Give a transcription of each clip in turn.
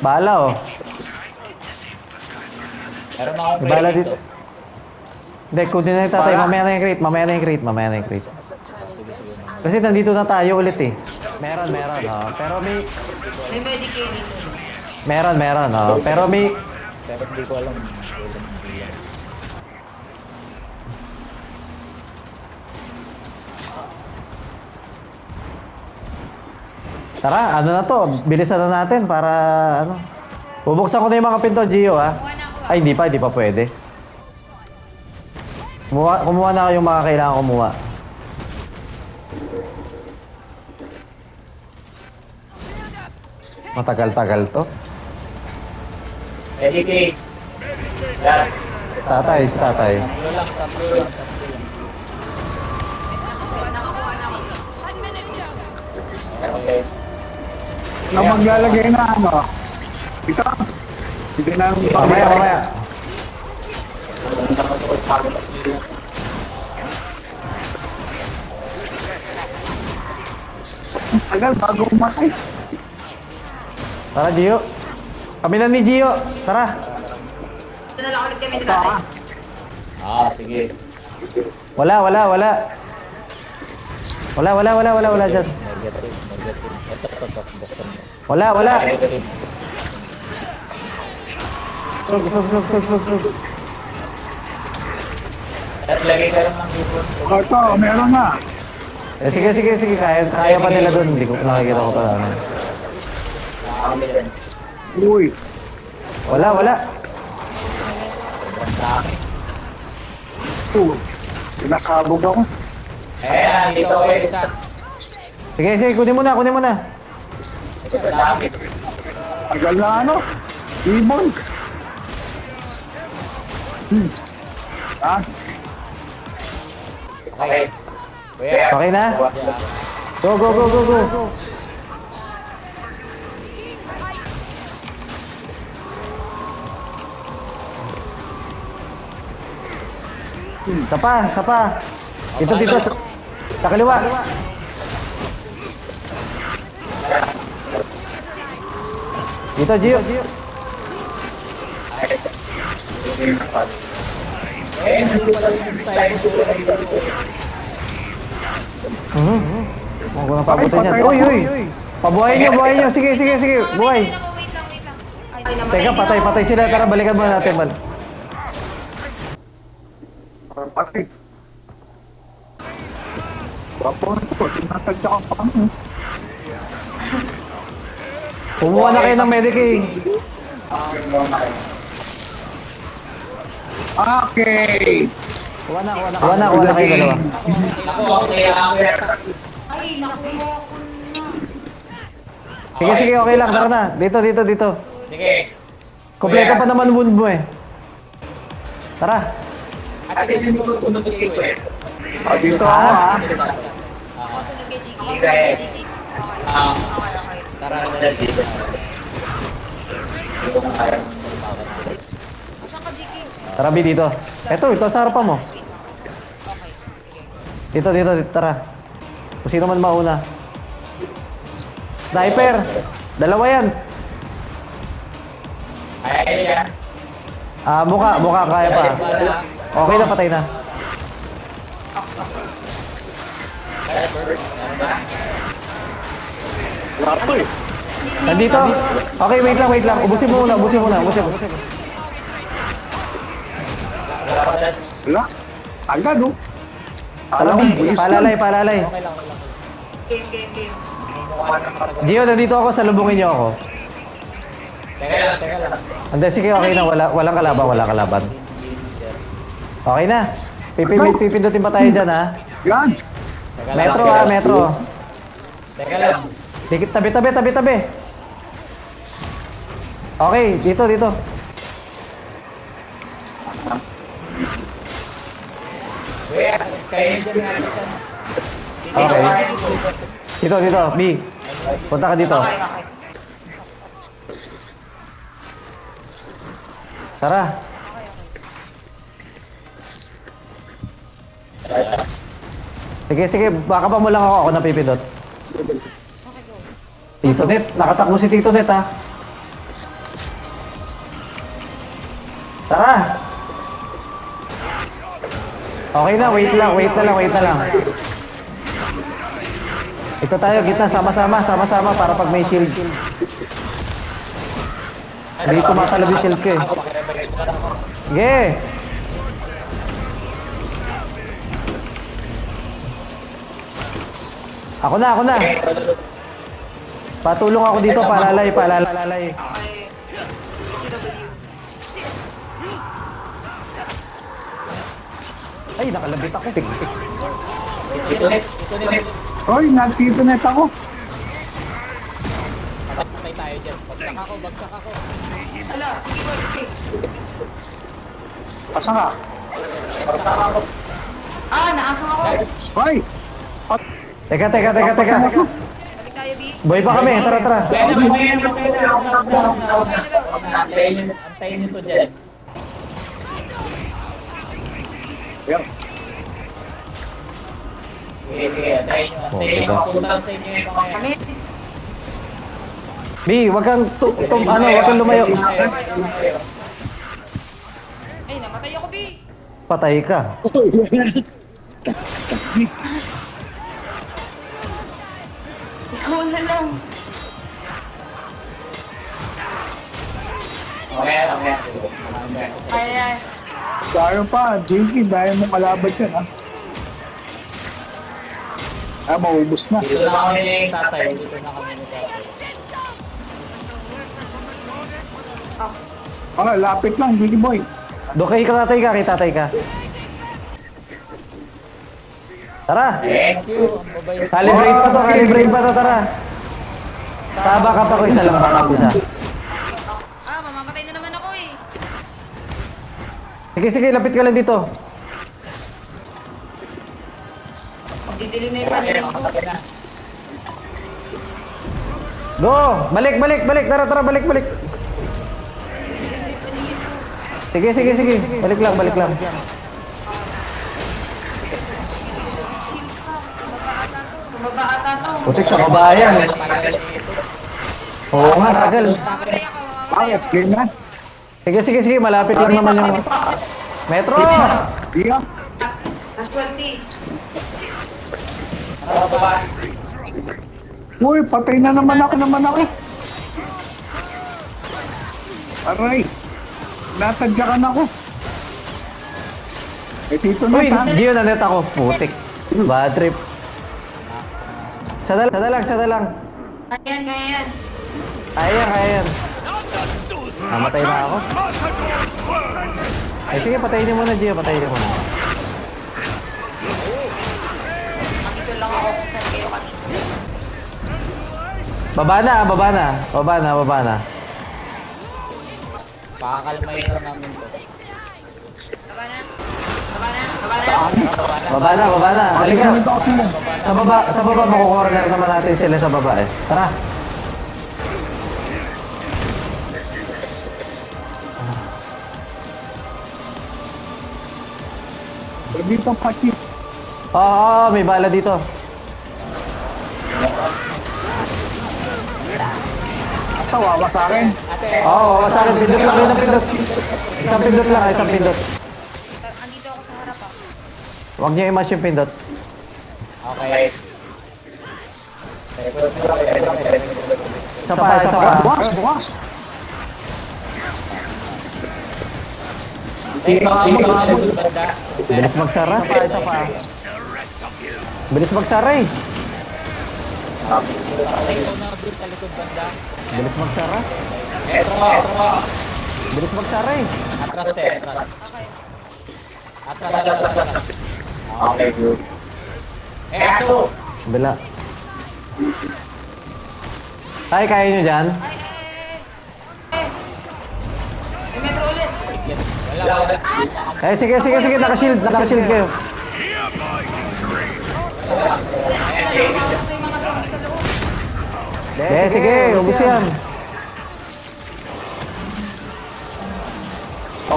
Bahala oh. Meron akong Bahala pwede dito. Hindi, kunin na yung tatay. Mamaya na yung crate. Mamaya na yung crate. Mamaya na yung crate. Kasi nandito na tayo ulit eh. Meron. Oh. Pero may... May Medicaid dito. Meron. Oh. Pero may... Pero hindi ko alam. Hindi yan. Tara, ano na to? Bilisan na natin para ano. Bubuksan ko na yung mga pinto, Gio ha. Kumuha na ako. Ay, hindi pa pwede. Kumuha na yung mga kailangan kumuha. Matagal-tagal to. Medicaid. Yan. Tatay. Tatlo lang. Kumuha na ako. Okay. Na maglalagay na ano. Ito. Hindi na ang Mamaya. tagal bago umatay. Tara, Gio. Kami na ni Gio. Tara. Ito na lang ulit kami ni tatay. Sige. Wala dyan. Negative. Ito, buksan mo. Wala. Negative. Slug. At lagay ka lang ng hipon. Ito, meron na. Eh, sige. Kaya pa nila doon. Hindi ko nakikita ko pa. Ano. Uy. Wala. Sobrang dami. Sinasabog ako. Ayan, dito ko yung isa. Sige, kunin mo na. Sobrang dami. Tagal na ano. Ibon. Ah, Okay. Kuya. Okay na? Go. Sapa. Dito. Sa kaliwa. Dito, Gio. Huwag ko na pabutin yan. Uy. Pabuhayin nyo. Sige. Buhay. Wait lang. Ay, namatay Teka, din patay sila. Tara, balikan muna natin, Bal. patay. Bapo na ito. Tinatagya ka pa kami. Kumuha na kayo ng Medicaid. Okay. Kuha na kayo dalawa. Ay, naku. Sige, okay lang. Tara na. Dito. Sige. Kompleto pa naman wound mo eh. Tara. At kasi hindi ko sunod dito eh. Dito ako ha. Ako sunod kay Gigi. Okay. Tara na dito. Dito na kaya. Asan ka, Gigi? Tara, B, dito. Ito sa harapan mo. Okay. Sige. Dito. Tara. Kung sino man mauna. Sniper! Dalawa yan. Ay, yan. Mukha kaya pa. Okay na, patay na. Wala po eh. Nandito. Okay, wait lang. Ubusin mo muna. Wala. Agad oh. Alam mo, palalay. Game. Gio, nandito ako. Salubungin niyo ako. Teka lang. Hindi, sige, okay na. Walang kalaban. Okay na. Pipindutin pa tayo dyan, ha? Yan. Metro. Teka lang. Tabi. Okay, dito. Kuya, kayo dyan nga. Okay. Dito. B. Punta ka dito. Okay. Tara. Sige. Baka pa mo lang ako napipindot. Tito Net. Nakatakbo si Tito Net, ha? Tara! Okay na, wait lang. Ito tayo, gitna, sama-sama para pag may shield. Hindi tumatalab yung shield ko eh. Sige! Ako na. Patulong ako dito, palalay. Okay. TW. Ay, nakalabit ako. Tik. Ito net. Hoy, nandito net ako. Patay tayo dyan. Bagsak ako. Ala, hindi ko. Asa ka? Ah, naasang ako. Hoy! Teka. Balik tayo, B. Boy pa kami, tara. Mamaya na. Okay na daw. Antayin nyo to dyan. Yan. Okay, antayin nyo. diba? Mapunta sa inyo yung mga Kami. B, wag kang lumayo. Okay. Ay, namatay ako, B. Patay ka. Ikaw na lang. Okay. Ay. Tayo pa, JK, dahil mo kalaban yan, ha? Maubos na. Dito na kami ni tatay. Ox. Lapit lang, JK boy. Dokay ka, tatay ka. Tara. Thank you. Ang babay. Calibrate pa to, tara. Taba ka pa ko, isa lang baka isa. Ah, mamamatay na naman ako eh. Sige, lapit ka lang dito. Didilim na yung paningin ko. Go! Balik! Tara, balik! Didilim na yung paningin ko. Sige. Balik lang. Shields pa. Sa baba ata to. Putik sa kabayan. Oo nga, tagal. Mamamatay ako. Bakit? Game na? Sige, malapit lang naman yung... Metro! Iya. Casualty. Uy, patay na naman ako. Aray. Natadyakan ako. Dito na Uy, ta. Gio, nanet ako. Putik. Bad trip. Sada lang. Kaya yan. Kaya yan. Namatay na ako. Ay, sige, patayin niyo muna, Gio. Makito lang ako kung saan kayo kanina. Baba na. Pakakalmayin lang namin to. Baba na. Halika. Sunod ako sila. Sa baba, makukorner naman natin sila sa baba eh. Tara. Dito pachi. Oo, may bala dito. Tawawa sa akin. Oo, sa akin, pindot lang. Isang pindot lang. Andito ako sa harap ah. Huwag niyo i-match yung pindot. Okay. Isa pa. Bukas. Bilis magsara. Isa pa. Bilis magsara eh. Bilis magsara. Bilis magsara eh. Atras. Okay. Atras. Okay, good. Aso! Bila. Ay, kaya nyo dyan? Ay. May metro ulit. Wala. Ay, sige. Naka-shield kayo. Wala nakapasok yung mga zombie sa loob. Sige, ubus yan.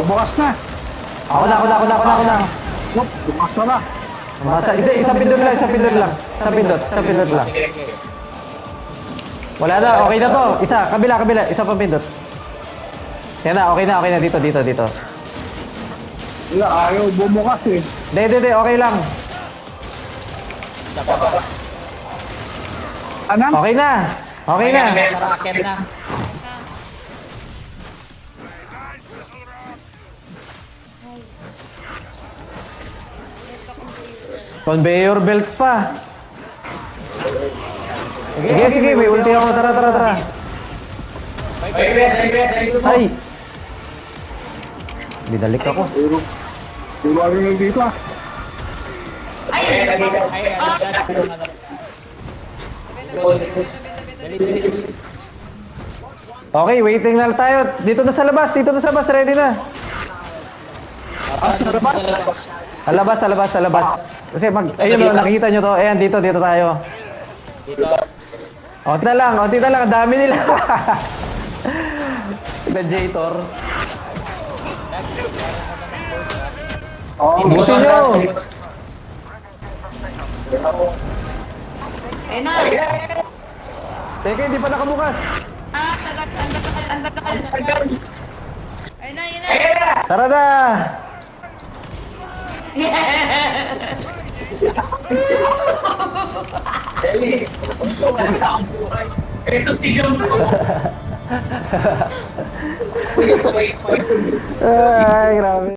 Bukas na. Ako na. Bukas na. Isang pindot lang. Okay. Wala na, okay na to. Isa, kabila. Isa pang pindot. Yan na, okay na. Dito. Wala, ayaw bumukas eh. Hindi, okay lang. Isa pa ba? Anong? Okay na. Okay na. Tara, akyat na. Nice. Ulit ako ng Conveyor belt pa. Sige, may ulti ako. Tara. Ay! Binalik ako. Puro ano lang dito ah. Ay, Okay, waiting na lang tayo. Dito na sa labas, ready na. Ah, sa labas? Sa labas. Kasi ayun o, nakikita nyo to. Ayan, dito tayo. dito. Onti na lang, ang dami nila. Gladiator. Oo. Busin nyo. Ayun na. Teka, hindi pa nakabukas. Ah, ang tagal. Ayun na, yun na. Tara na. Ito, tignan mo. Ay, grabe.